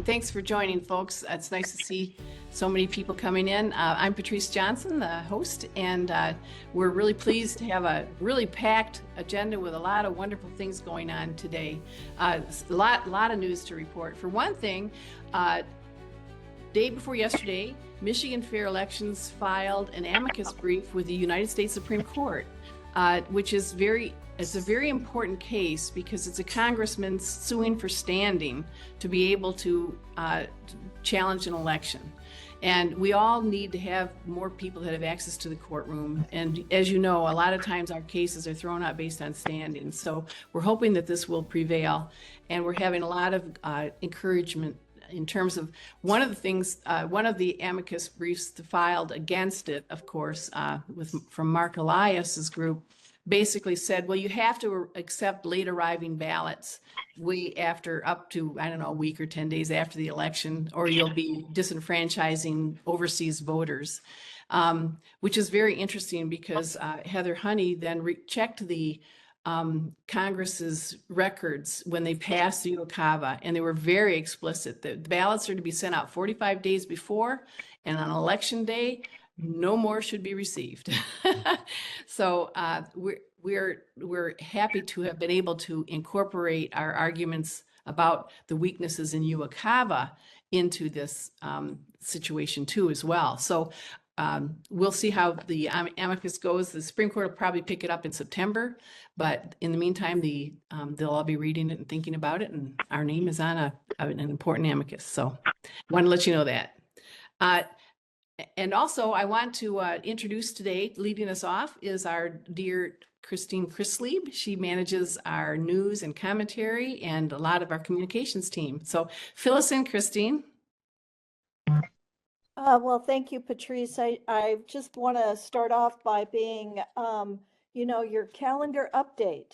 And thanks for joining, folks. It's nice to see so many people coming in. I'm Patrice Johnson, the host, and we're really pleased to have a really packed agenda with a lot of wonderful things going on today. A lot of news to report. For one thing, day before yesterday, Michigan Fair Elections filed an amicus brief with the United States Supreme Court, which is it's a very important case because it's a congressman suing for standing to be able to challenge an election. And we all need to have more people that have access to the courtroom. And as you know, a lot of times our cases are thrown out based on standing. So we're hoping that this will prevail. And we're having a lot of encouragement in terms of one of the things, one of the amicus briefs filed against it, of course, from Mark Elias's group, basically said, well, you have to accept late arriving ballots way after, up to, I don't know, a week or 10 days after the election, or you'll be disenfranchising overseas voters, which is very interesting because Heather Honey then checked the Congress's records when they passed the UOCAVA, and they were very explicit. The ballots are to be sent out 45 days before, and on election day, no more should be received. So we're happy to have been able to incorporate our arguments about the weaknesses in UOCAVA into this situation too as well. So we'll see how the amicus goes. The Supreme Court will probably pick it up in September, but in the meantime, they'll all be reading it and thinking about it, and our name is on an important amicus. So I want to let you know that. And also, I want to introduce today, leading us off, is our dear Kristine Christlieb. She manages our news and commentary and a lot of our communications team. So fill us in, Kristine. Well, thank you, Patrice. I just want to start off by being, your calendar update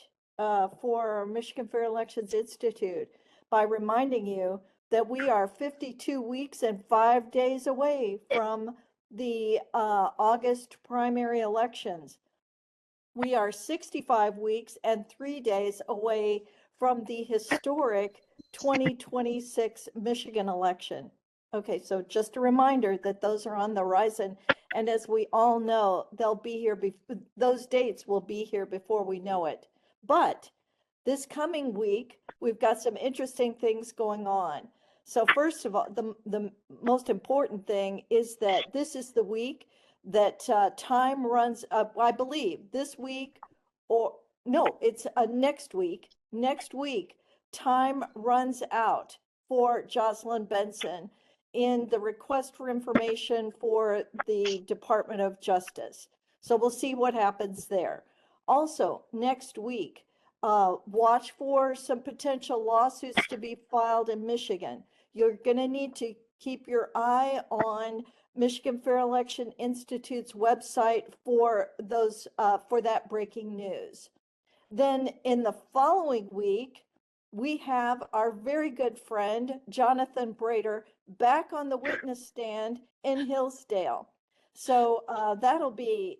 for Michigan Fair Elections Institute by reminding you that we are 52 weeks and 5 days away from the August primary elections. We are 65 weeks and 3 days away from the historic 2026 Michigan election. Okay, so just a reminder that those are on the horizon. And as we all know, they'll be here, those dates will be here before we know it. But this coming week, we've got some interesting things going on. So first of all, the most important thing is that this is the week that time runs up, I believe, this week, or no, it's next week. Next week, time runs out for Jocelyn Benson in the request for information for the Department of Justice. So we'll see what happens there. Also, next week, watch for some potential lawsuits to be filed in Michigan. You're going to need to keep your eye on Michigan Fair Election Institute's website for those for that breaking news. Then in the following week, we have our very good friend Jonathan Brader back on the witness stand in Hillsdale. So that'll be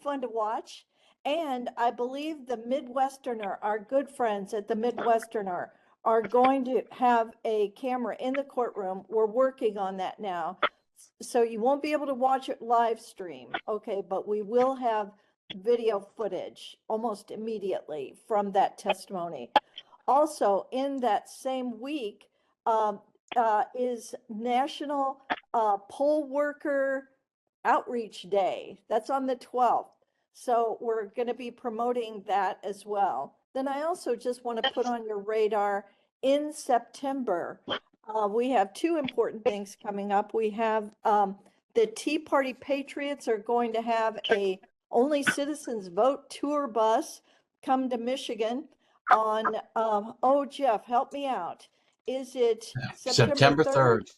fun to watch. And I believe the Midwesterner, our good friends at the Midwesterner, are going to have a camera in the courtroom. We're working on that now. So you won't be able to watch it live stream, okay, but we will have video footage almost immediately from that testimony. Also, in that same week is National Poll Worker Outreach Day. That's on the 12th. So we're going to be promoting that as well. Then I also just want to put on your radar, in September, we have two important things coming up. We have the Tea Party Patriots are going to have a Only Citizens Vote tour bus come to Michigan on, Jeff, help me out. Is it September 3rd?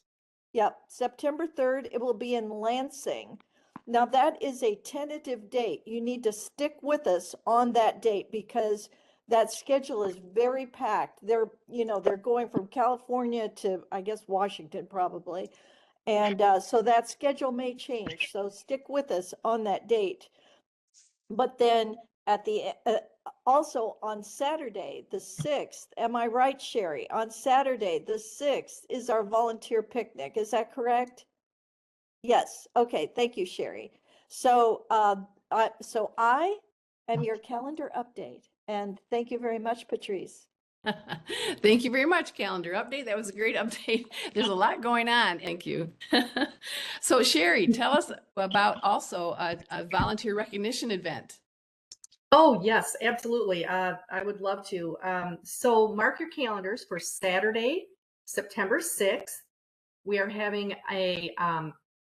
Yep, September 3rd. It will be in Lansing. Now that is a tentative date. You need to stick with us on that date because that schedule is very packed. They're going from California to, I guess, Washington probably. And so that schedule may change. So stick with us on that date. But then at the, also on Saturday, the 6th, am I right, Sherry? On Saturday, the 6th is our volunteer picnic. Is that correct? Yes. Okay. Thank you, Sherry. So, I am your calendar update, and thank you very much, Patrice. Thank you very much, calendar update. That was a great update. There's a lot going on. Thank you. So Sherry, tell us about also a volunteer recognition event. Oh, yes, absolutely. I would love to. So mark your calendars for Saturday, September 6th. We are having a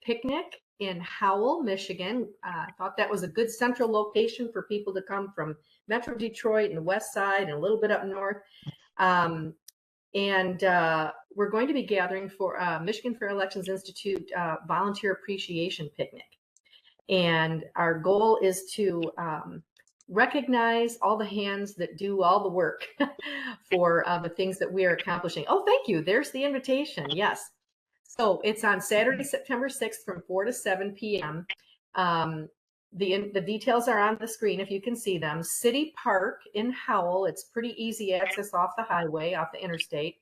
picnic in Howell, Michigan. I thought that was a good central location for people to come from Metro Detroit and the West Side and a little bit up north. We're going to be gathering for Michigan Fair Elections Institute Volunteer Appreciation Picnic. And our goal is to recognize all the hands that do all the work for the things that we are accomplishing. Oh, thank you. There's the invitation. Yes. So it's on Saturday, September 6th from 4 to 7 p.m. The details are on the screen if you can see them. City Park in Howell. It's pretty easy access off the highway, off the interstate.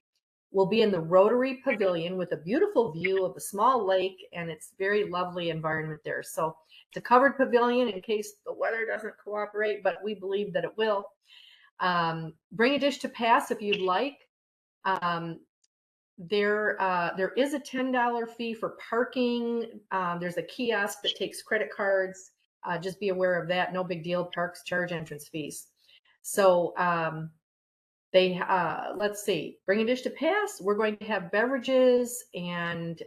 We'll be in the Rotary Pavilion with a beautiful view of a small lake, and it's very lovely environment there. So it's a covered pavilion in case the weather doesn't cooperate, but we believe that it will. Bring a dish to pass if you'd like. There is a $10 fee for parking. There's a kiosk that takes credit cards. Just be aware of that. No big deal. Parks charge entrance fees. So let's see, bring a dish to pass. We're going to have beverages and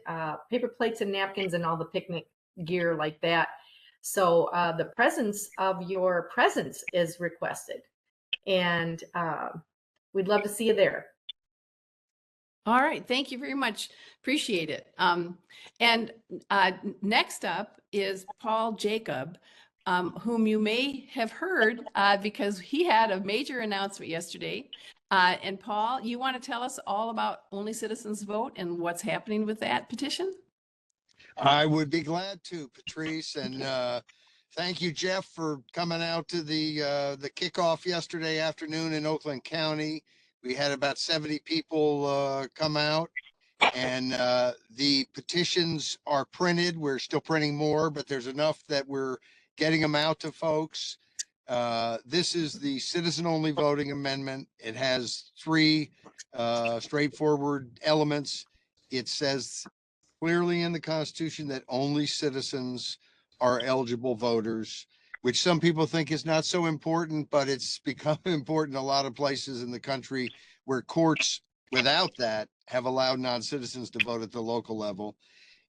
paper plates and napkins and all the picnic gear like that. So the presence of your presence is requested, and we'd love to see you there. All right. Thank you very much. Appreciate it. And next up is Paul Jacob, whom you may have heard because he had a major announcement yesterday. And Paul, you want to tell us all about Only Citizens Vote and what's happening with that petition? I would be glad to, Patrice, and thank you, Jeff, for coming out to the kickoff yesterday afternoon in Oakland County. We had about 70 people come out, and the petitions are printed. We're still printing more, but there's enough that we're getting them out to folks. This is the citizen-only voting amendment. It has three straightforward elements. It says clearly in the Constitution that only citizens are eligible voters, which some people think is not so important, but it's become important in a lot of places in the country where courts without that have allowed non-citizens to vote at the local level.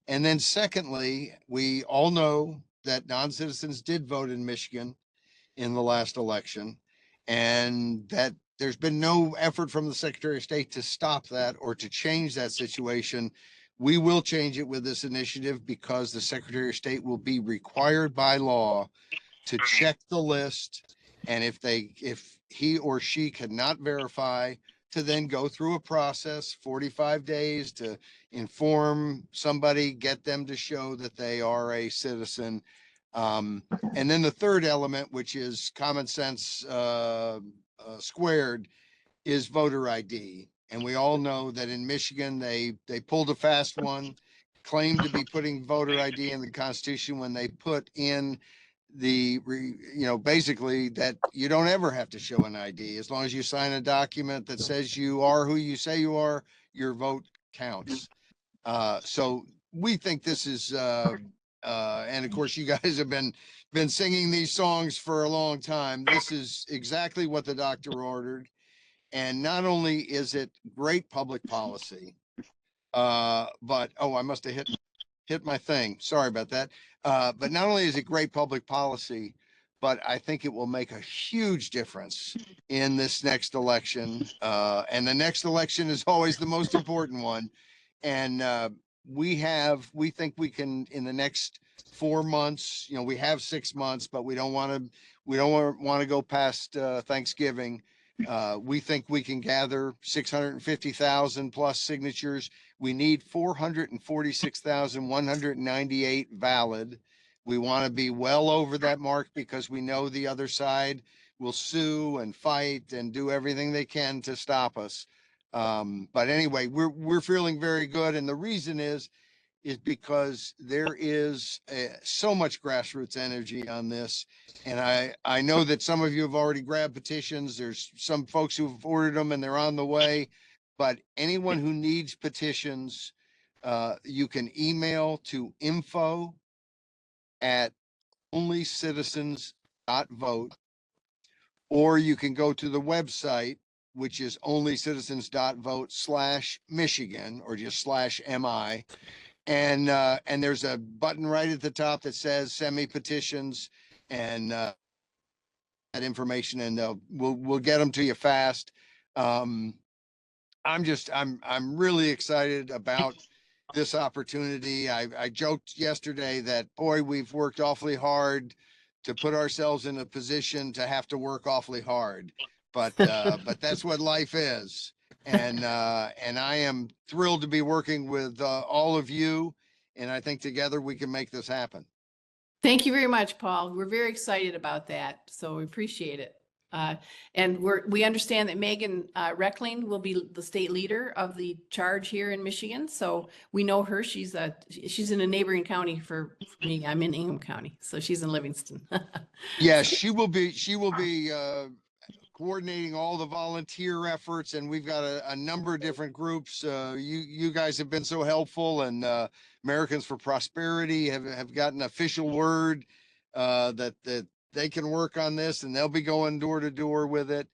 And then secondly, we all know that non-citizens did vote in Michigan in the last election, and that there's been no effort from the Secretary of State to stop that or to change that situation. We will change it with this initiative because the Secretary of State will be required by law to check the list, and if he or she cannot verify, to then go through a process, 45 days, to inform somebody, get them to show that they are a citizen. And then the third element, which is common sense squared, is voter ID. And we all know that in Michigan, they pulled a fast one, claimed to be putting voter ID in the Constitution when they put in basically that you don't ever have to show an ID. As long as you sign a document that says you are who you say you are, your vote counts. So we think this is, and of course you guys have been singing these songs for a long time. This is exactly what the doctor ordered. And not only is it great public policy, but, oh, I must have hit my thing. Sorry about that. But not only is it great public policy, but I think it will make a huge difference in this next election. And the next election is always the most important one. And we think we can, in the next 4 months, we have 6 months, but we don't want to go past Thanksgiving. We think we can gather 650,000 plus signatures. We need 446,198 valid. We want to be well over that mark because we know the other side will sue and fight and do everything they can to stop us. But anyway, we're feeling very good, and the reason is because there is so much grassroots energy on this. And I know that some of you have already grabbed petitions. There's some folks who've ordered them and they're on the way. But anyone who needs petitions, you can email to info@onlycitizens.vote, or you can go to the website, which is onlycitizens.vote/Michigan, or just /MI. And there's a button right at the top that says send me petitions, and that information, and we'll get them to you fast. I'm really excited about this opportunity. I joked yesterday that, boy, we've worked awfully hard to put ourselves in a position to have to work awfully hard, but that's what life is. And I am thrilled to be working with all of you. And I think together we can make this happen. Thank you very much, Paul. We're very excited about that. So we appreciate it. And we understand that Megan Reckling will be the state leader of the charge here in Michigan. So we know her. She's in a neighboring county for me. I'm in Ingham County, so she's in Livingston. Yes, she will be coordinating all the volunteer efforts, and we've got a number of different groups. You guys have been so helpful, and Americans for Prosperity have gotten official word that they can work on this, and they'll be going door to door with it.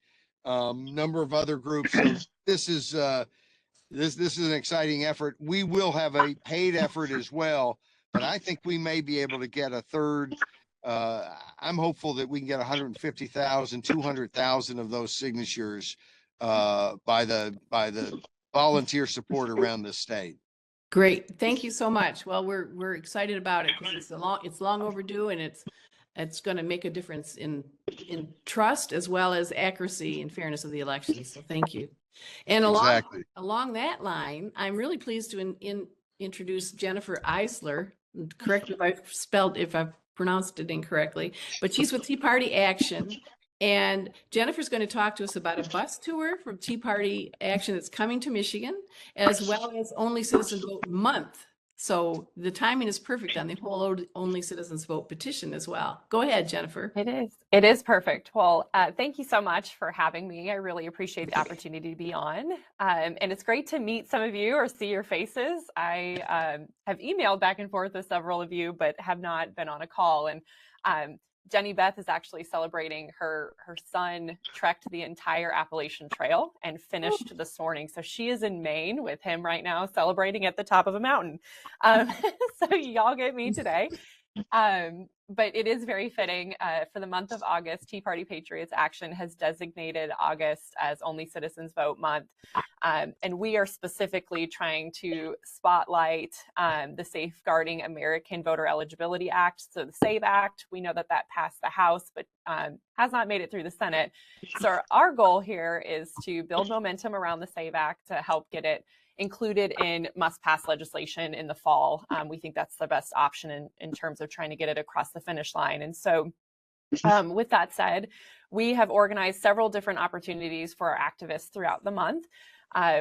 Number of other groups. So this is an exciting effort. We will have a paid effort as well, but I think we may be able to get a third. I'm hopeful that we can get 150,000, 200,000 of those signatures by the volunteer support around the state. Great, thank you so much. Well, we're excited about it because it's long overdue, and it's going to make a difference in trust as well as accuracy and fairness of the elections. So thank you. And along that line, I'm really pleased to introduce Jennifer Eisler. Correct me if I've pronounced it incorrectly, but she's with Tea Party Action. And Jennifer's going to talk to us about a bus tour from Tea Party Action that's coming to Michigan, as well as Only Citizens Vote Month. So the timing is perfect on the whole Only Citizens Vote petition as well. Go ahead, Jennifer. It is perfect. Well, thank you so much for having me. I really appreciate the opportunity to be on. And it's great to meet some of you or see your faces. I have emailed back and forth with several of you, but have not been on a call. And Jenny Beth is actually celebrating her son trekked the entire Appalachian Trail and finished this morning. So she is in Maine with him right now, celebrating at the top of a mountain. So y'all get me today. But it is very fitting for the month of August. Tea Party Patriots Action has designated August as Only Citizens Vote Month. And we are specifically trying to spotlight the Safeguarding American Voter Eligibility Act. So the SAVE Act, we know that passed the House, but has not made it through the Senate. So our goal here is to build momentum around the SAVE Act to help get it included in must-pass legislation in the fall. We think that's the best option in terms of trying to get it across the finish line. And so with that said, we have organized several different opportunities for our activists throughout the month.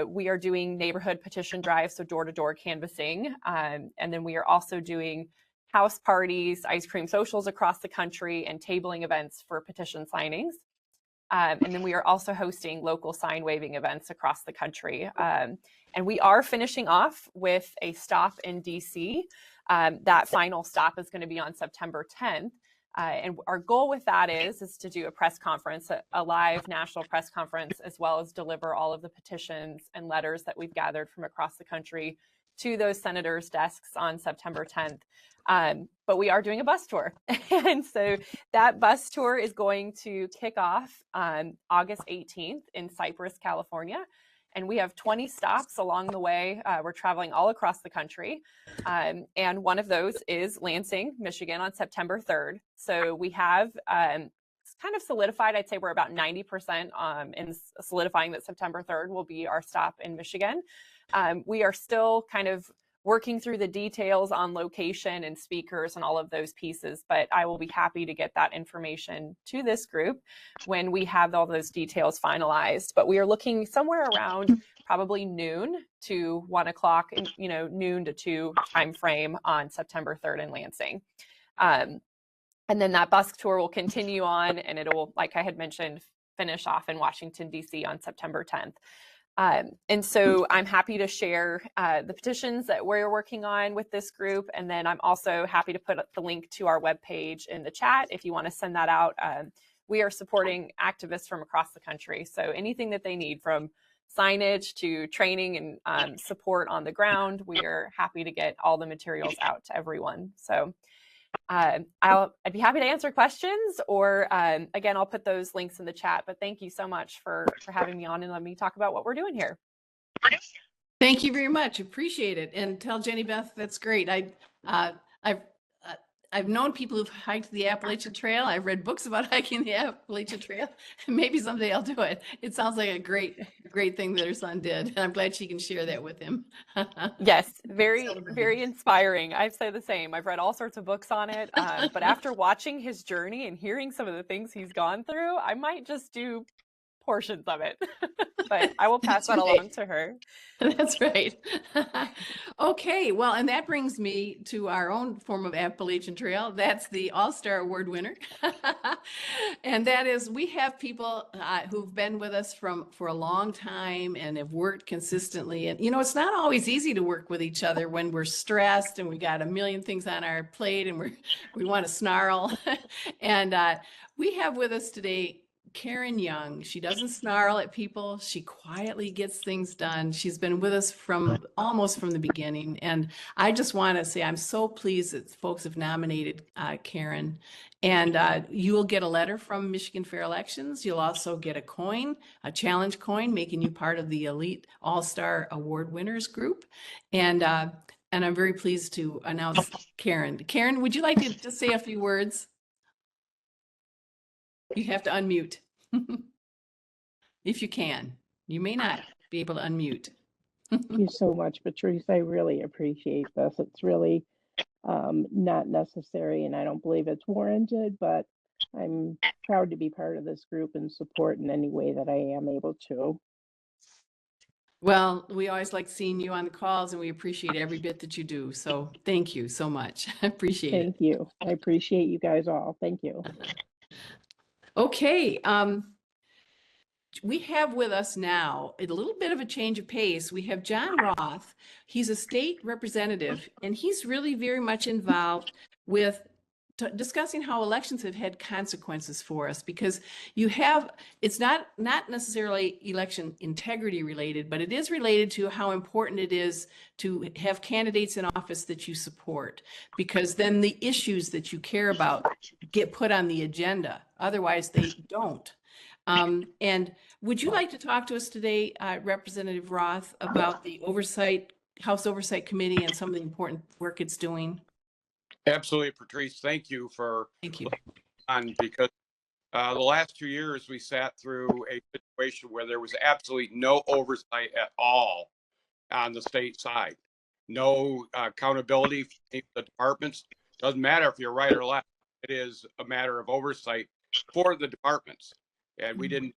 We are doing neighborhood petition drives, so door-to-door canvassing. And then we are also doing house parties, ice cream socials across the country, and tabling events for petition signings. And then we are also hosting local sign waving events across the country. And we are finishing off with a stop in DC. That final stop is going to be on September 10th. And our goal with that is to do a press conference, a live national press conference, as well as deliver all of the petitions and letters that we've gathered from across the country to those senators' desks on September 10th. But we are doing a bus tour. And so that bus tour is going to kick off on August 18th in Cypress, California. And we have 20 stops along the way. We're traveling all across the country. And one of those is Lansing, Michigan on September 3rd. So we have kind of solidified, I'd say we're about 90% in solidifying that September 3rd will be our stop in Michigan. We are still kind of working through the details on location and speakers and all of those pieces, but I will be happy to get that information to this group when we have all those details finalized. But we are looking somewhere around probably noon to 1 o'clock, noon to 2 time frame on September 3rd in Lansing. And then that bus tour will continue on, and it will, like I had mentioned, finish off in Washington, D.C. on September 10th. And so I'm happy to share the petitions that we're working on with this group. And then I'm also happy to put the link to our webpage in the chat if you want to send that out. We are supporting activists from across the country. So anything that they need, from signage to training and support on the ground, we are happy to get all the materials out to everyone. So I'd be happy to answer questions, or again, I'll put those links in the chat. But thank you so much for having me on and letting me talk about what we're doing here. Thank you very much. Appreciate it. And tell Jenny Beth that's great. I've known people who've hiked the Appalachian Trail. I've read books about hiking the Appalachian Trail. Maybe someday I'll do it. It sounds like a great thing that her son did. And I'm glad she can share that with him. Yes, very inspiring. I've said the same. I've read all sorts of books on it. But after watching his journey and hearing some of the things he's gone through, I might just do portions of it. But I will pass that along to her. That's right. Okay, well, and that brings me to our own form of Appalachian Trail. That's the All-Star Award winner. And that is, we have people who've been with us for a long time and have worked consistently. And, it's not always easy to work with each other when we're stressed and we got a million things on our plate and we want to snarl. And we have with us today Karen Young. She doesn't snarl at people. She quietly gets things done. She's been with us almost from the beginning. And I just want to say I'm so pleased that folks have nominated Karen. And you will get a letter from Michigan Fair Elections. You'll also get a coin, a challenge coin, making you part of the Elite All-Star Award Winners group. And I'm very pleased to announce Karen. Karen, would you like to just say a few words? You have to unmute if you can. You may not be able to unmute. Thank you so much, Patrice. I really appreciate this. It's really not necessary, and I don't believe it's warranted, but I'm proud to be part of this group and support in any way that I am able to. Well, we always like seeing you on the calls, and we appreciate every bit that you do. So thank you so much. I appreciate it. Thank you. I appreciate you guys all. Thank you. Okay, we have with us now a little bit of a change of pace. We have John Roth. He's a state representative, and he's really very much involved with discussing how elections have had consequences for us, because it's not necessarily election integrity related, but it is related to how important it is to have candidates in office that you support, because then the issues that you care about get put on the agenda. Otherwise, they don't. And would you like to talk to us today, Representative Roth, about the House Oversight Committee and some of the important work it's doing? Absolutely, Patrice. Thank you for because the last 2 years we sat through a situation where there was absolutely no oversight at all on the state side. No accountability for the departments. Doesn't matter if you're right or left. It is a matter of oversight for the departments. And we didn't.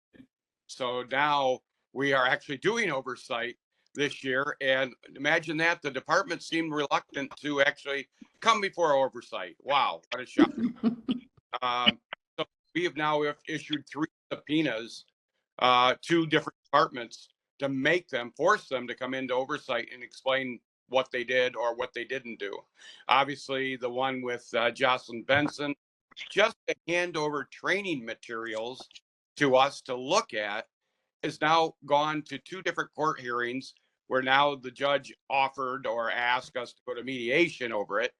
So now we are actually doing oversight this year. And imagine that the department seemed reluctant to actually come before oversight. Wow, what a shock. So we have now issued 3 subpoenas to different departments to force them to come into oversight and explain what they did or what they didn't do. Obviously, the one with Jocelyn Benson, just to hand over training materials to us to look at, is now gone to 2 different court hearings where now the judge offered or asked us to go to mediation over it.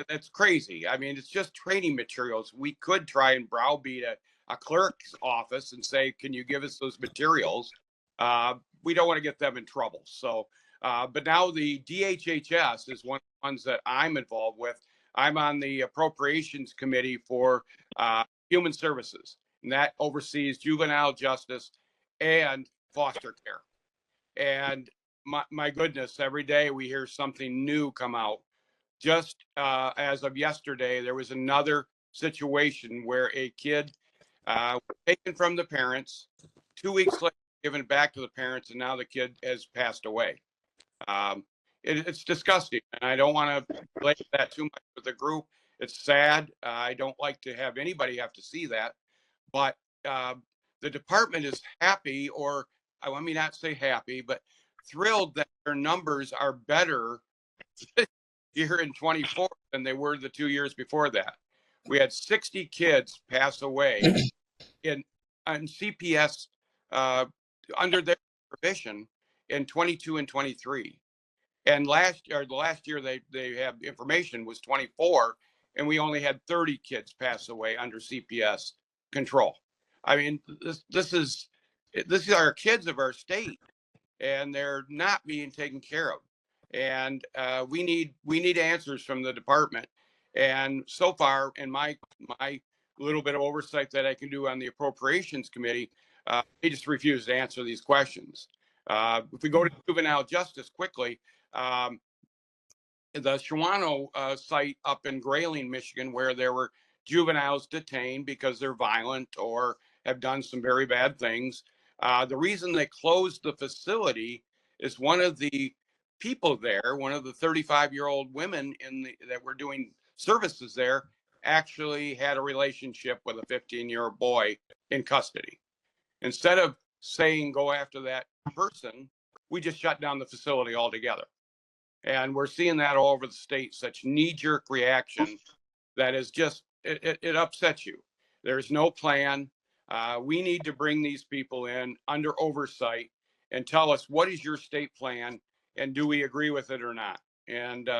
That's crazy. I mean, it's just training materials. We could try and browbeat a clerk's office and say, can you give us those materials? We don't want to get them in trouble. So, but now the DHHS is one of the ones that I'm involved with. I'm on the Appropriations Committee for Human Services, and that oversees juvenile justice and foster care. And my goodness, every day we hear something new come out. Just as of yesterday, there was another situation where a kid was taken from the parents, 2 weeks later given back to the parents, and now the kid has passed away. It's disgusting, and I don't want to relate that too much with the group. It's sad. I don't like to have anybody have to see that, but the department is happy, or let me not say happy, but thrilled that their numbers are better here in 24 than they were the 2 years before that. We had 60 kids pass away on CPS under their provision in 22 and 23. And the last year they have information was 24, and we only had 30 kids pass away under CPS control. I mean, this is our kids of our state, and they're not being taken care of. And we need answers from the department. And so far, in my little bit of oversight that I can do on the appropriations committee, they just refuse to answer these questions. If we go to juvenile justice quickly, the Shawano site up in Grayling, Michigan, where there were juveniles detained because they're violent or have done some very bad things. The reason they closed the facility is one of the people there, one of the 35-year-old women that were doing services there, actually had a relationship with a 15-year-old boy in custody. Instead of saying go after that person, we just shut down the facility altogether. And we're seeing that all over the state, such knee-jerk reaction that is just, it upsets you. There's no plan. We need to bring these people in under oversight and tell us, what is your state plan, and do we agree with it or not? And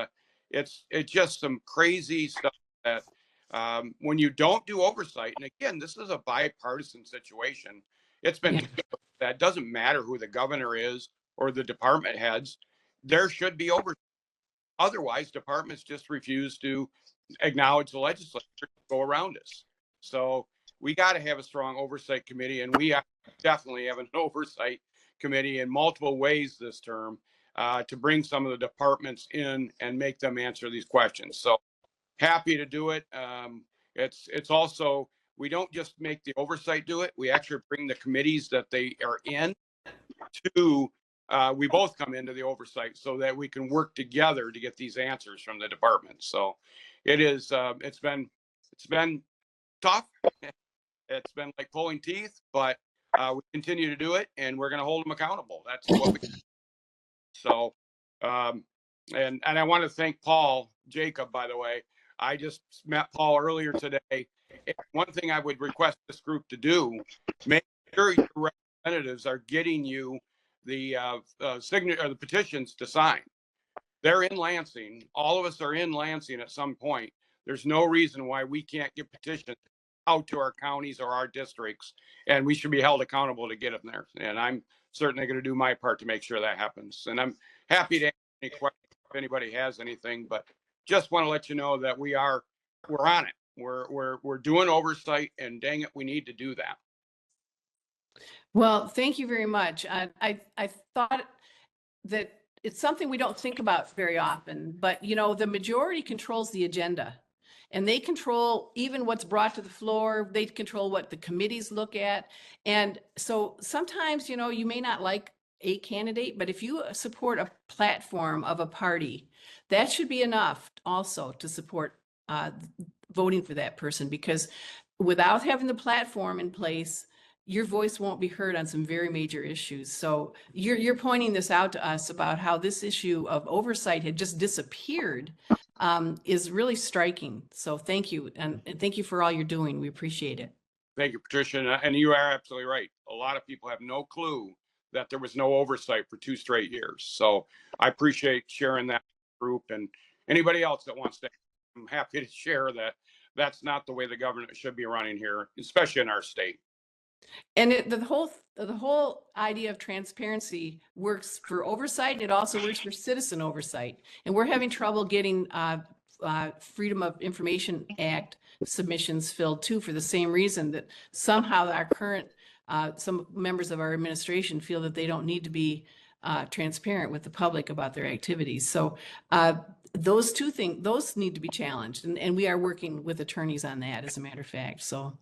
it's just some crazy stuff that when you don't do oversight, and again, this is a bipartisan situation. It's been, that doesn't matter who the governor is or the department heads. There should be oversight. Otherwise, departments just refuse to acknowledge the legislature to go around us. So we got to have a strong oversight committee, and we definitely have an oversight committee in multiple ways this term to bring some of the departments in and make them answer these questions. So happy to do it. It's also, we don't just make the oversight do it. We actually bring the committees that they are in to, we both come into the oversight so that we can work together to get these answers from the department. So it is, it's been tough. It's been like pulling teeth, but we continue to do it, and we're going to hold them accountable. That's what we. So, and I want to thank Paul Jacob, by the way. I just met Paul earlier today. One thing I would request this group to do, make sure your representatives are getting you the signature or the petitions to sign. They're in Lansing. All of us are in Lansing at some point. There's no reason why we can't get petitions out to our counties or our districts, and we should be held accountable to get them there. And I'm certainly going to do my part to make sure that happens. And I'm happy to answer any questions if anybody has anything, but just want to let you know that we're on it. We're doing oversight, and dang it, we need to do that. Well, thank you very much. I thought that it's something we don't think about very often, but you know, the majority controls the agenda, and they control even what's brought to the floor. They control what the committees look at. And so sometimes, you know, you may not like a candidate, but if you support a platform of a party, that should be enough also to support voting for that person, because without having the platform in place, your voice won't be heard on some very major issues. So you're pointing this out to us about how this issue of oversight had just disappeared is really striking. So thank you. And thank you for all you're doing. We appreciate it. Thank you, Patricia. And you are absolutely right. A lot of people have no clue that there was no oversight for 2 straight years. So I appreciate sharing that group, and anybody else that wants to, I'm happy to share that that's not the way the government should be running here, especially in our state. And the whole idea of transparency works for oversight. It also works for citizen oversight. And we're having trouble getting Freedom of Information Act submissions filled too, for the same reason that somehow our current, some members of our administration feel that they don't need to be transparent with the public about their activities. So those two things, those need to be challenged. And we are working with attorneys on that, as a matter of fact. So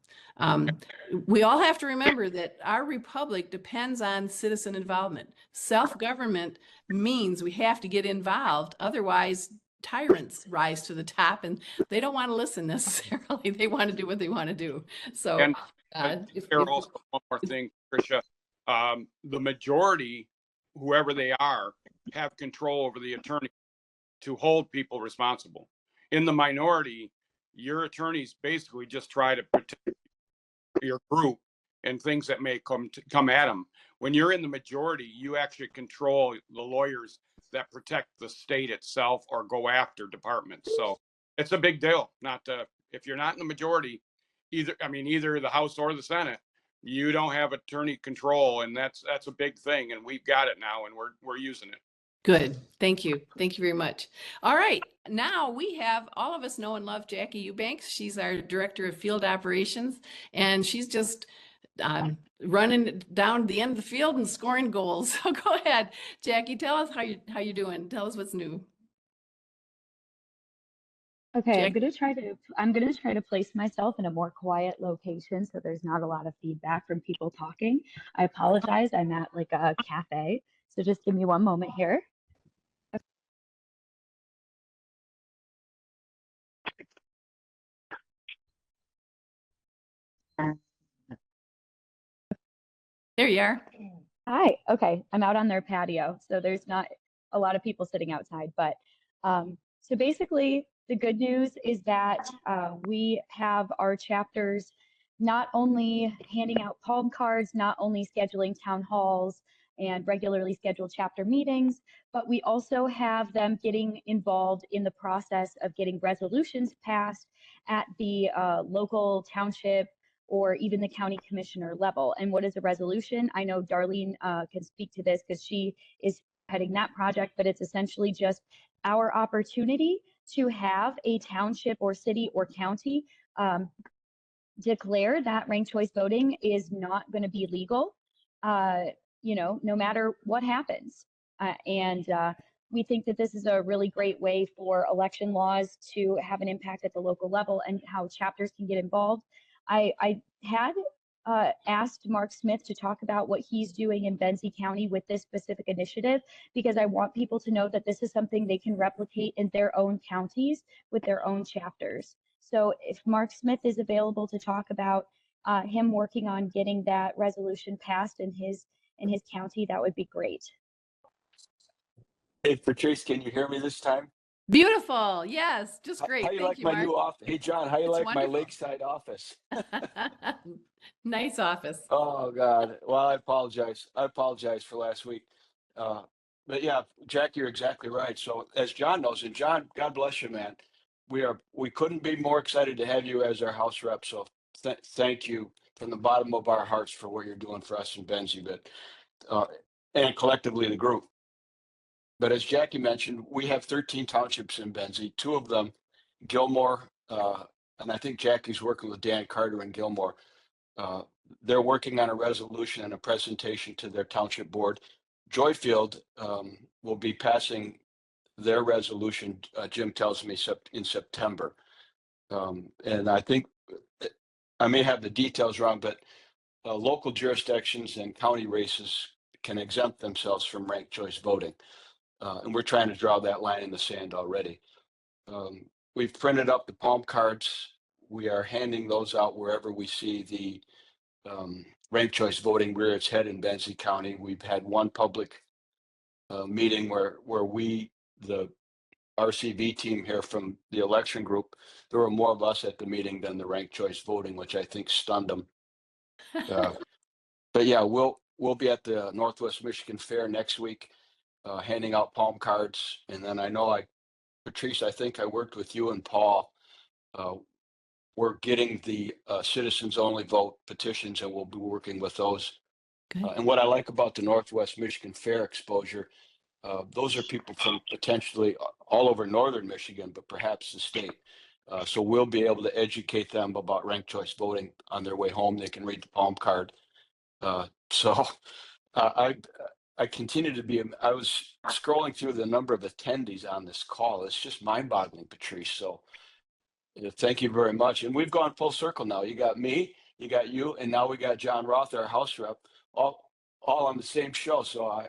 we all have to remember that our republic depends on citizen involvement. Self-government means we have to get involved. Otherwise, tyrants rise to the top and they don't want to listen necessarily. They want to do what they want to do. So and also one more thing, Tricia, the majority, whoever they are, have control over the attorney to hold people responsible. In the minority, your attorneys basically just try to protect your group and things that may come at them. When you're in the majority, you actually control the lawyers that protect the state itself or go after departments. So it's a big deal. If you're not in the majority, either the House or the Senate, you don't have attorney control, and that's a big thing. And we've got it now, and we're using it. Good. Thank you. Thank you very much. All right. Now we have, all of us know and love Jacky Eubanks. She's our Director of Field Operations, and she's just running down the end of the field and scoring goals. So go ahead, Jacky, tell us how you're doing. Tell us what's new. Okay, I'm gonna try to place myself in a more quiet location so there's not a lot of feedback from people talking. I apologize. I'm at like a cafe, so just give me one moment here. There you are. Hi. Okay, I'm out on their patio, so there's not a lot of people sitting outside. But so basically, the good news is that we have our chapters not only handing out palm cards, not only scheduling town halls and regularly scheduled chapter meetings, but we also have them getting involved in the process of getting resolutions passed at the local township or even the county commissioner level. And what is a resolution? I know Darlene can speak to this because she is heading that project, but it's essentially just our opportunity to have a township or city or county declare that ranked choice voting is not going to be legal, no matter what happens. And we think that this is a really great way for election laws to have an impact at the local level and how chapters can get involved. I had asked Mark Smith to talk about what he's doing in Benzie County with this specific initiative, because I want people to know that this is something they can replicate in their own counties with their own chapters. So if Mark Smith is available to talk about him working on getting that resolution passed in his county, that would be great. Hey, Patrice, can you hear me this time? Beautiful. Yes, just great. How you Thank like you, my Mark. new office? Hey, John, how you It's like wonderful. my lakeside office? Nice office. Oh, God. Well, I apologize. For last week. But yeah, Jack, you're exactly right. So as John knows, and John, God bless you, man. We couldn't be more excited to have you as our House rep. So thank you from the bottom of our hearts for what you're doing for us in Benzie, and collectively the group. But as Jacky mentioned, we have 13 townships in Benzie, 2 of them, Gilmore, and I think Jacky's working with Dan Carter in Gilmore. They're working on a resolution and a presentation to their township board. Joyfield will be passing their resolution, Jim tells me, in September. And I think, I may have the details wrong, but local jurisdictions and county races can exempt themselves from ranked choice voting. And we're trying to draw that line in the sand already. We've printed up the palm cards. We are handing those out wherever we see the ranked choice voting rear its head in Benzie County. We've had one public meeting where we, the RCV team here from the election group, there were more of us at the meeting than the ranked choice voting, which I think stunned them. But yeah, we'll be at the Northwest Michigan Fair next week, handing out palm cards. And then I know Patrice, I think I worked with you and Paul. We're getting the citizens only vote petitions, and we'll be working with those. And what I like about the Northwest Michigan Fair exposure, those are people from potentially all over northern Michigan, but perhaps the state. So we'll be able to educate them about ranked choice voting on their way home. They can read the palm card. So I I continue to be, I was scrolling through the number of attendees on this call. It's just mind boggling, Patrice. So thank you very much. And we've gone full circle now. You got me, you got you, and now we got John Roth, our House rep, all on the same show. So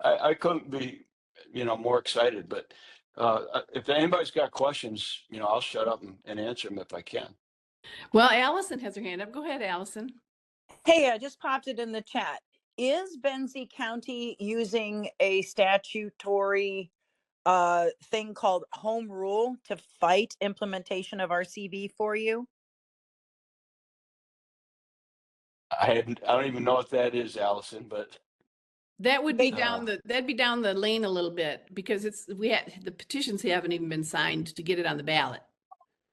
I couldn't be, more excited. But if anybody's got questions, I'll shut up and answer them if I can. Well, Allison has her hand up. Go ahead, Allison. Hey, I just popped it in the chat. Is Benzie County using a statutory thing called home rule to fight implementation of RCV for you? I don't even know what that is, Allison, but That would be that'd be down the lane a little bit because the petitions haven't even been signed to get it on the ballot.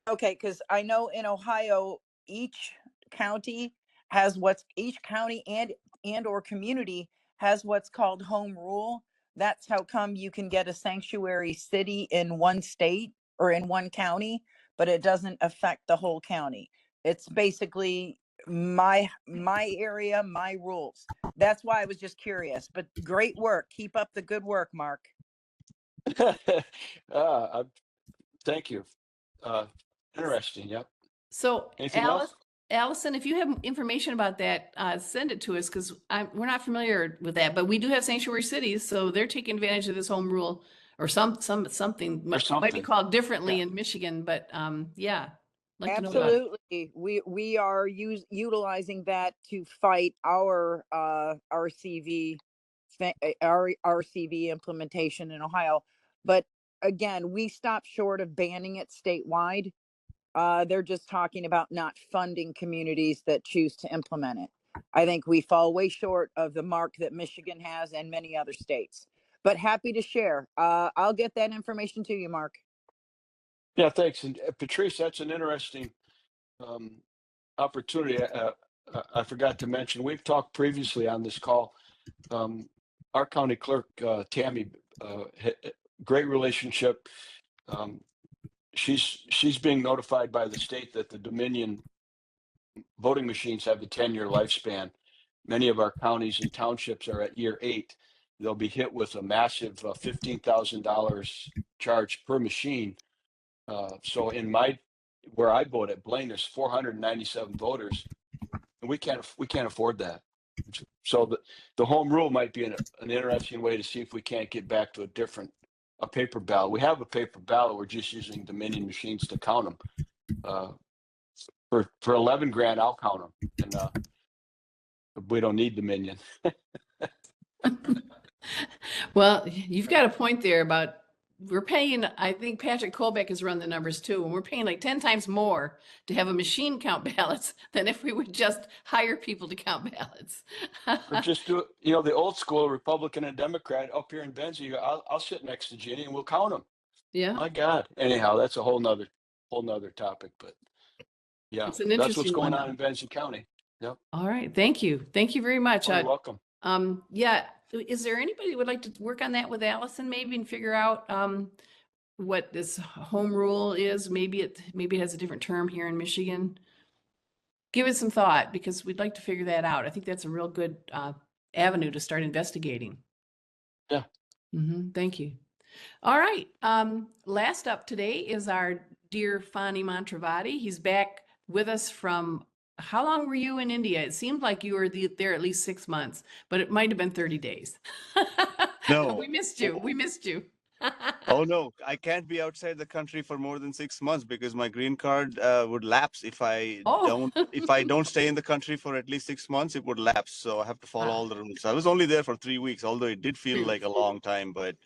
Okay, because I know in Ohio, each county has each county and or community has what's called home rule. That's how come you can get a sanctuary city in one state or in one county, but it doesn't affect the whole county. It's basically my area, my rules. That's why I was just curious, but great work. Keep up the good work, Mark. Thank you. Interesting. Yep. So Anything else? Allison, if you have information about that, send it to us because we're not familiar with that, but we do have sanctuary cities, so they're taking advantage of this home rule or something might be called differently in Michigan, but yeah. Like absolutely, we are utilizing that to fight our RCV implementation in Ohio. But again, we stopped short of banning it statewide. They're just talking about not funding communities that choose to implement it. I think we fall way short of the mark that Michigan has and many other states. But happy to share. I'll get that information to you, Mark. Yeah, thanks. And Patrice, that's an interesting opportunity. I forgot to mention, we've talked previously on this call. Our county clerk, Tammy, great relationship. She's being notified by the state that the Dominion voting machines have a 10-year lifespan. Many of our counties and townships are at year 8. They'll be hit with a massive $15,000 charge per machine. So where I vote at Blaine, there's 497 voters, and we can't afford that. So the home rule might be an interesting way to see if we can't get back to a paper ballot. We have a paper ballot. We're just using Dominion machines to count them. For 11 grand, I'll count them, and we don't need Dominion. Well, you've got a point there about we're paying, I think Patrick Colbeck has run the numbers too, and we're paying like 10 times more to have a machine count ballots than if we would just hire people to count ballots. Or just do it, the old school Republican and Democrat up here in Benzie. I'll sit next to Ginny and we'll count them. Yeah. My God. Anyhow, that's a whole nother topic, but yeah, it's an that's what's interesting going one. on in Benzie County. Yep. All right. Thank you. Thank you very much. You're welcome. Yeah. Is there anybody who would like to work on that with Allison maybe and figure out what this home rule is? Maybe it has a different term here in Michigan. Give it some thought because we'd like to figure that out. I think that's a real good avenue to start investigating. Yeah. Thank you. All right. Last up today is our dear Fani Mantravati. He's back with us from, how long were you in India? It seemed like you were there at least 6 months, but it might have been 30 days. No. We missed you. We missed you. Oh no, I can't be outside the country for more than 6 months because my green card would lapse if I don't stay in the country for at least 6 months. It would lapse, so I have to follow all the rules. I was only there for 3 weeks, although it did feel like a long time, but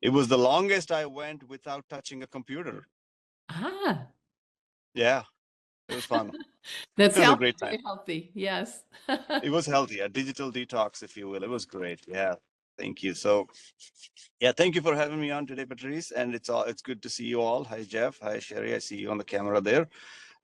it was the longest I went without touching a computer. Yeah, it was fun. That's it was a great time. Healthy, yes. It was healthy, a digital detox, if you will. It was great. Yeah. Thank you. So, yeah, thank you for having me on today, Patrice. And it's good to see you all. Hi, Jeff. Hi, Sherry. I see you on the camera there.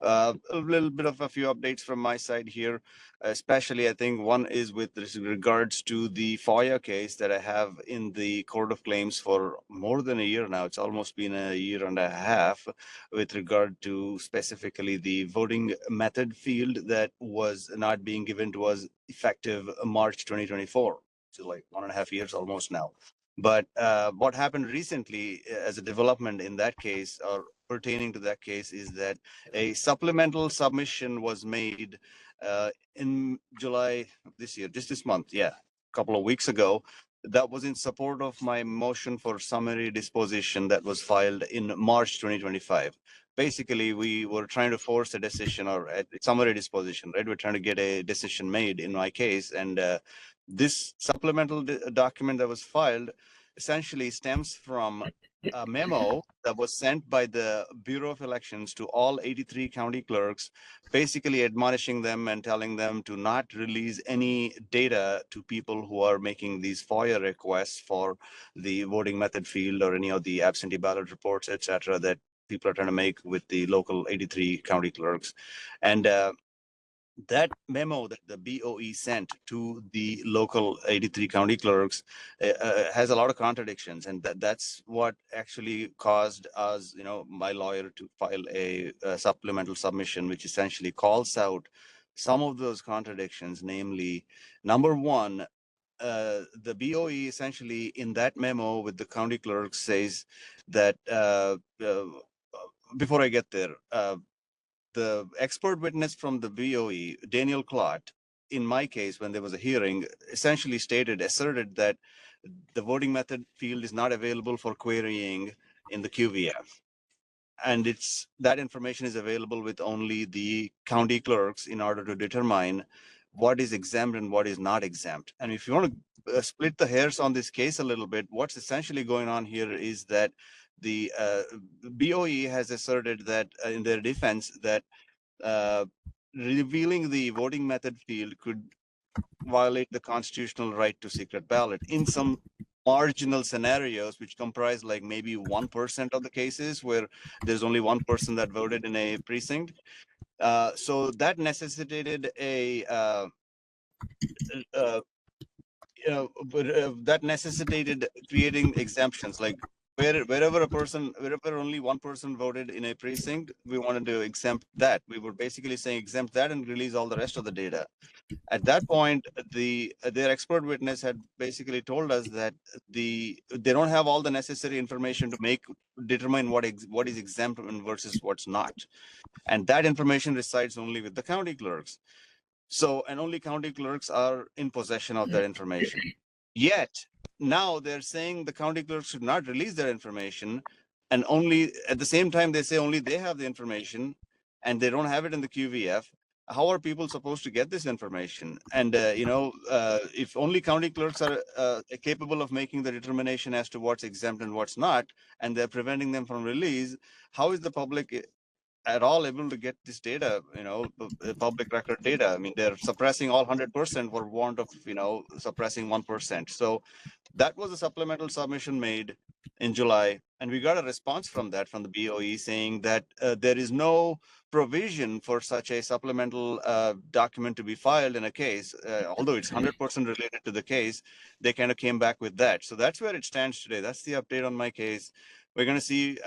A little bit of a few updates from my side here, especially I think one is with regards to the FOIA case that I have in the Court of Claims for more than a year now. It's almost been a year and a half with regard to specifically the voting method field that was not being given to us effective March 2024. So like 1.5 years almost now. But what happened recently as a development in that case or pertaining to that case is that a supplemental submission was made in July of this year, just this month, a couple of weeks ago. That was in support of my motion for summary disposition that was filed in March 2025. Basically, we were trying to force a decision or a summary disposition, right? We're trying to get a decision made in my case. And this supplemental document that was filed essentially stems from a memo that was sent by the Bureau of Elections to all 83 county clerks, basically admonishing them and telling them to not release any data to people who are making these FOIA requests for the voting method field or any of the absentee ballot reports, etc., that people are trying to make with the local 83 county clerks. And that memo that the BOE sent to the local 83 county clerks has a lot of contradictions, and that's what actually caused us, my lawyer, to file a supplemental submission, which essentially calls out some of those contradictions. Namely, number one, the BOE essentially in that memo with the county clerks says that before I get there, the expert witness from the BOE, Daniel Klott, in my case, when there was a hearing, essentially asserted that the voting method field is not available for querying in the QVF. And that information is available with only the county clerks in order to determine what is exempt and what is not exempt. And if you want to split the hairs on this case a little bit, what's essentially going on here is that the BOE has asserted that in their defense that revealing the voting method field could violate the constitutional right to secret ballot in some marginal scenarios, which comprise like maybe 1% of the cases where there's only one person that voted in a precinct. So that necessitated that necessitated creating exemptions, like wherever only one person voted in a precinct, we wanted to exempt that. We were basically saying exempt that and release all the rest of the data. At that point, their expert witness had basically told us that they don't have all the necessary information to determine what is exempt versus what's not, and that information resides only with the county clerks. So, and only county clerks are in possession of that information. Yet now they're saying the county clerks should not release their information, and only at the same time they say only they have the information and they don't have it in the QVF. How are people supposed to get this information? And if only county clerks are capable of making the determination as to what's exempt and what's not, and they're preventing them from release, how is the public at all able to get this data, public record data? I mean, they're suppressing all 100% for want of, suppressing 1%. So that was a supplemental submission made in July. And we got a response from the BOE saying that there is no provision for such a supplemental document to be filed in a case, although it's 100% related to the case. They kind of came back with that. So that's where it stands today. That's the update on my case. We're going to see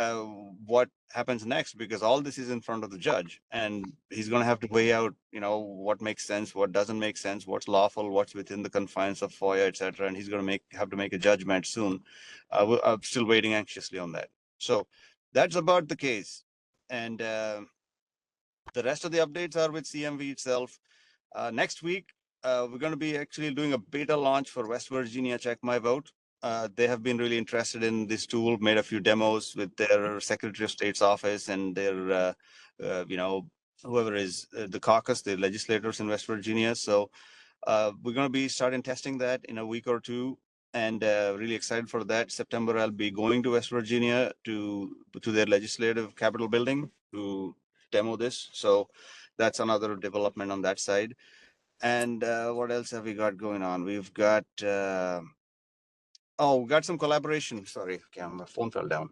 what happens next, because all this is in front of the judge, and he's going to have to weigh out, what makes sense, what doesn't make sense, what's lawful, what's within the confines of FOIA, etc. And he's going to have to make a judgment soon. I'm still waiting anxiously on that. So that's about the case. And the rest of the updates are with CMV itself. Next week, we're going to be actually doing a beta launch for West Virginia Check My Vote. They have been really interested in this tool, made a few demos with their Secretary of State's office and their, whoever is the caucus, the legislators in West Virginia. So we're going to be starting testing that in a week or two, and really excited for that. September, I'll be going to West Virginia to their legislative Capitol building to demo this. So that's another development on that side. And what else have we got going on? We've got... we got some collaboration. Sorry, my phone fell down.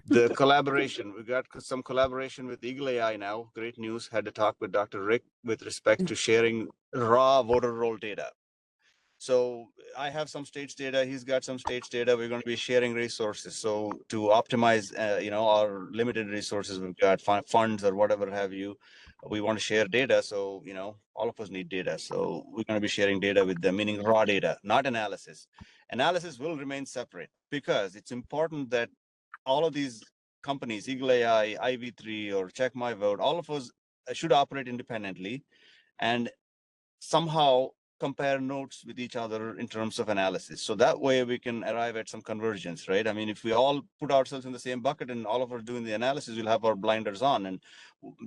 The collaboration, we got some collaboration with Eagle AI now. Great news. Had to talk with Dr. Rick with respect to sharing raw voter roll data. So I have some states data. He's got some states data. We're going to be sharing resources. So to optimize, our limited resources, we've got funds or whatever have you. We want to share data. So, all of us need data. So we're going to be sharing data with them, meaning raw data, not analysis. Analysis will remain separate because it's important that all of these companies, Eagle AI, IV3, or Check My Vote, all of us should operate independently and somehow compare notes with each other in terms of analysis. So that way we can arrive at some convergence, right? I mean, if we all put ourselves in the same bucket and all of us doing the analysis, we'll have our blinders on and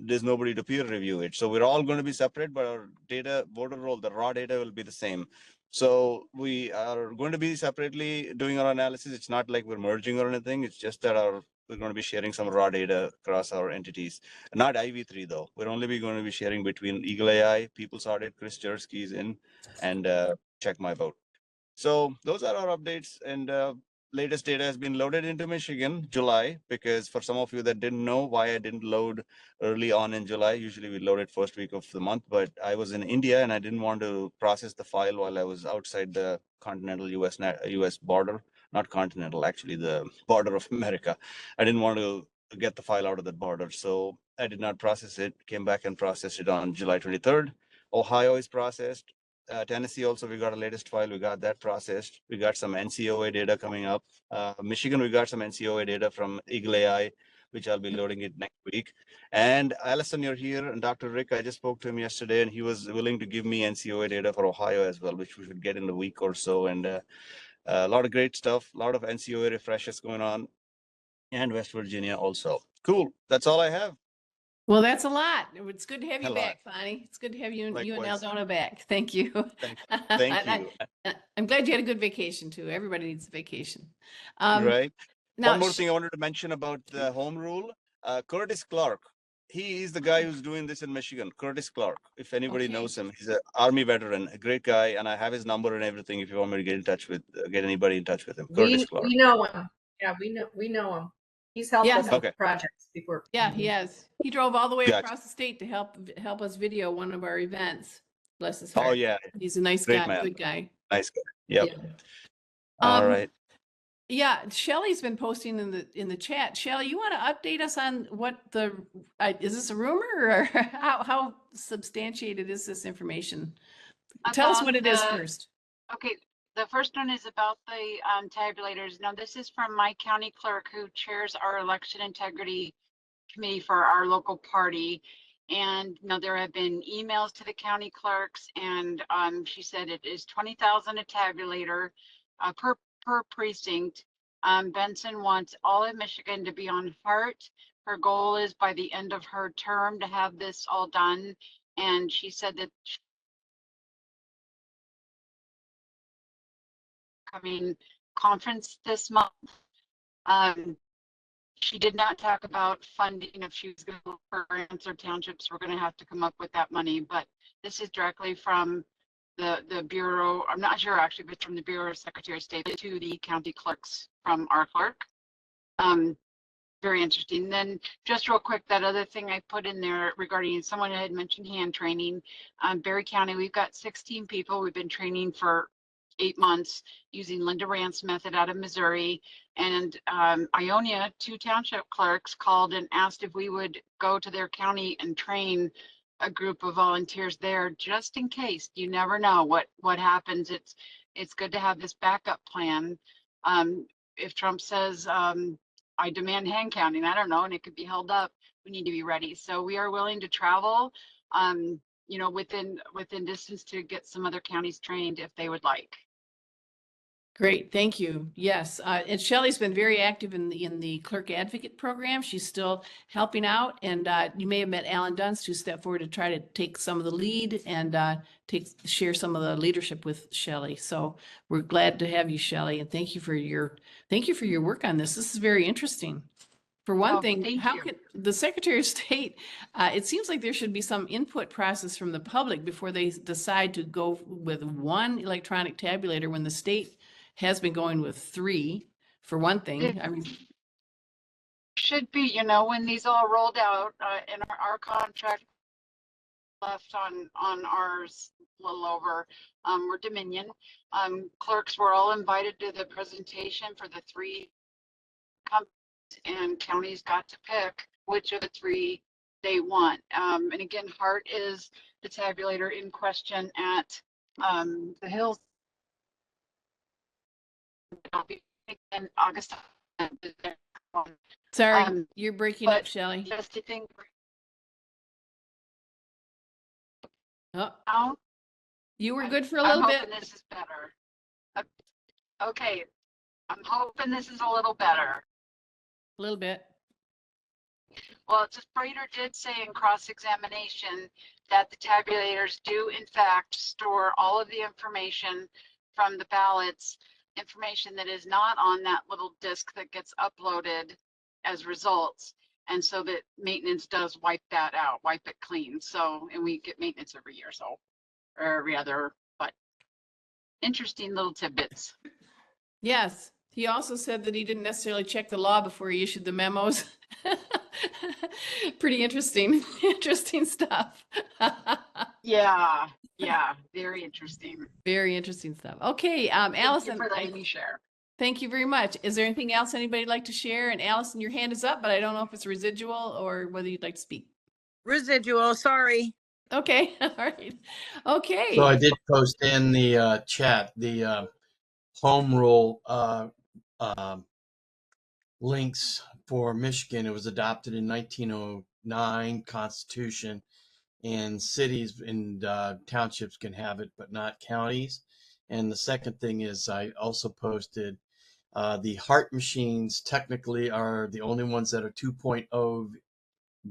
there's nobody to peer review it. So we're all going to be separate, but our data, voter roll, the raw data will be the same. So we are going to be separately doing our analysis. It's not like we're merging or anything. It's just that we're going to be sharing some raw data across our entities. Not IV3 though. We're only going to be sharing between Eagle AI, People's Audit, Chris Jersky's in, and Check My Vote. So those are our updates, and latest data has been loaded into Michigan July, because for some of you that didn't know why I didn't load early on in July, usually we load it first week of the month, but I was in India and I didn't want to process the file while I was outside the continental US border, not continental, actually the border of America. I didn't want to get the file out of that border. So I did not process it, came back and processed it on July 23rd. Ohio is processed. Tennessee also, we got a latest file. We got that processed. We got some NCOA data coming up. Michigan, we got some NCOA data from Eagle AI, which I'll be loading it next week. And Allison, you're here. And Dr. Rick, I just spoke to him yesterday, and he was willing to give me NCOA data for Ohio as well, which we should get in a week or so. And a lot of great stuff, a lot of NCOA refreshes going on, and West Virginia also. Cool. That's all I have. Well, that's a lot. It's good to have you A lot. back, Bonnie. It's good to have you and Likewise. Aldona back. Thank you. Thank you. I'm glad you had a good vacation too. Everybody needs a vacation. Right. Now, One more thing I wanted to mention about the home rule. Curtis Clark, he is the guy who's doing this in Michigan. Curtis Clark, if anybody Okay. knows him, he's an Army veteran, a great guy, and I have his number and everything. If you want me to get anybody in touch with him, Curtis Clark. We know him. Yeah, we know him. He's helped us with projects before. Yeah, he has. He drove all the way Gotcha. across the state to help us video one of our events. Bless his Oh heart. yeah, He's a nice great guy, man. good guy. Nice guy. Yep. Yeah. All right. Yeah, Shelly's been posting in the chat. Shelly, you want to update us on what is this a rumor, or how substantiated is this information? Tell us what it is first. Okay, the first one is about the tabulators. Now, this is from my county clerk, who chairs our election integrity committee for our local party. And there have been emails to the county clerks, and she said it is 20,000 a tabulator per precinct. Benson wants all of Michigan to be on HART. Her goal is by the end of her term to have this all done. And she said that coming conference this month. She did not talk about funding. If she was going to look for grants or townships, we're going to have to come up with that money. But this is directly from the Bureau. I'm not sure actually, but from the Bureau of Secretary of State to the county clerks from our clerk. Very interesting. Then just real quick, that other thing I put in there regarding someone had mentioned hand training. Berry County, we've got 16 people. We've been training for 8 months using Linda Rand's method out of Missouri. And Ionia, 2 township clerks called and asked if we would go to their county and train a group of volunteers there, just in case. You never know what happens. It's good to have this backup plan. If Trump says, I demand hand counting, I don't know, and it could be held up, we need to be ready. So we are willing to travel, within distance to get some other counties trained if they would like. Great, thank you. Yes, and Shelley's been very active in the clerk advocate program. She's still helping out, and you may have met Alan Dunst, who stepped forward to try to take some of the lead and share some of the leadership with Shelley. So we're glad to have you, Shelley, and thank you for your work on this. This is very interesting. For one thing, how could the Secretary of State, it seems like there should be some input process from the public before they decide to go with one electronic tabulator when the state has been going with 3, for one thing. I mean, should be, you know, when these all rolled out, and our contract left on ours a little over, we're Dominion. Clerks were all invited to the presentation for the 3 companies, and counties got to pick which of the 3 they want. And again, Hart is the tabulator in question at the Hills. In August. Sorry, you're breaking up, Shelley. Just to think. Oh, Now, you were good for a little bit. I'm hoping this is better. Okay, I'm hoping this is a little better. A little bit. Well, just Prater did say in cross-examination that the tabulators do in fact store all of the information from the ballots, information that is not on that little disk that gets uploaded as results. And so that maintenance does wipe that out, wipe it clean. So, and we get maintenance every year, so, or every other, but interesting little tidbits. Yes. He also said that he didn't necessarily check the law before he issued the memos. Pretty interesting, interesting stuff. Yeah, very interesting. Very interesting stuff. Okay, Allison. Thank you for letting me share. Thank you very much. Is there anything else anybody would like to share? And Allison, your hand is up, but I don't know if it's residual or whether you'd like to speak. Residual, sorry. Okay, all right. Okay. So I did post in the chat the home rule links for Michigan. It was adopted in 1909 Constitution, and cities and townships can have it, but not counties. And the second thing is I also posted the Hart machines technically are the only ones that are 2.0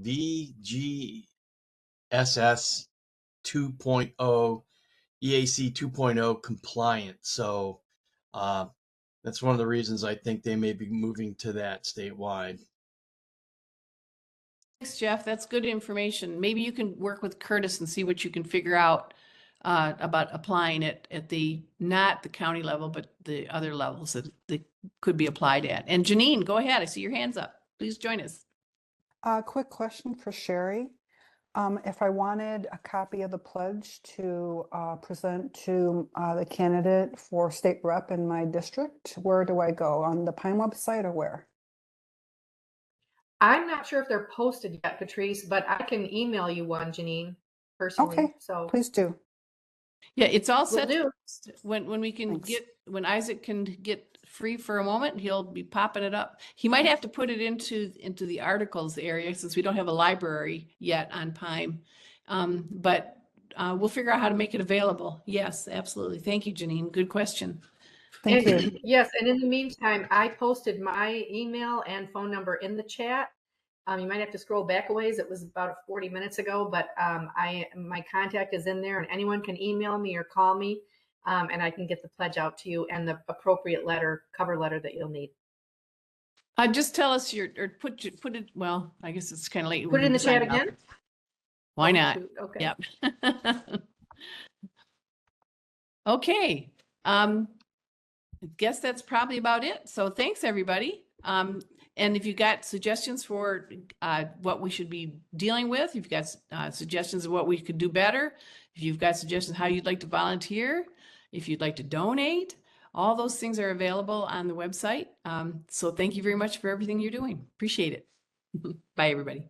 VGSS 2.0 EAC 2.0 compliant. So that's one of the reasons I think they may be moving to that statewide. Thanks, Jeff. That's good information. Maybe you can work with Curtis and see what you can figure out about applying it at the, not the county level, but the other levels that they could be applied at. And Janine, go ahead. I see your hands up. Please join us. Quick question for Sherry. If I wanted a copy of the pledge to present to the candidate for state rep in my district, where do I go? On the PIME website or where? I'm not sure if they're posted yet, Patrice, but I can email you one, Janine, personally. Okay, so please do. Yeah, it's all set. do. When we can Thanks. when Isaac can get free for a moment, he'll be popping it up. He might have to put it into the articles area since we don't have a library yet on PIME. But we'll figure out how to make it available. Yes, absolutely. Thank you, Janine. Good question. Thank you. Yes, and in the meantime, I posted my email and phone number in the chat. You might have to scroll back a ways. It was about 40 minutes ago, but my contact is in there, and anyone can email me or call me, and I can get the pledge out to you and the appropriate letter, cover letter that you'll need. Just tell us or put it. Well, I guess it's kind of late. Put it in the chat again. Why not? Okay. Yep. Okay. I guess that's probably about it. So thanks, everybody. And if you've got suggestions for what we should be dealing with, if you've got suggestions of what we could do better, if you've got suggestions how you'd like to volunteer, if you'd like to donate, all those things are available on the website. So thank you very much for everything you're doing. Appreciate it. Bye, everybody.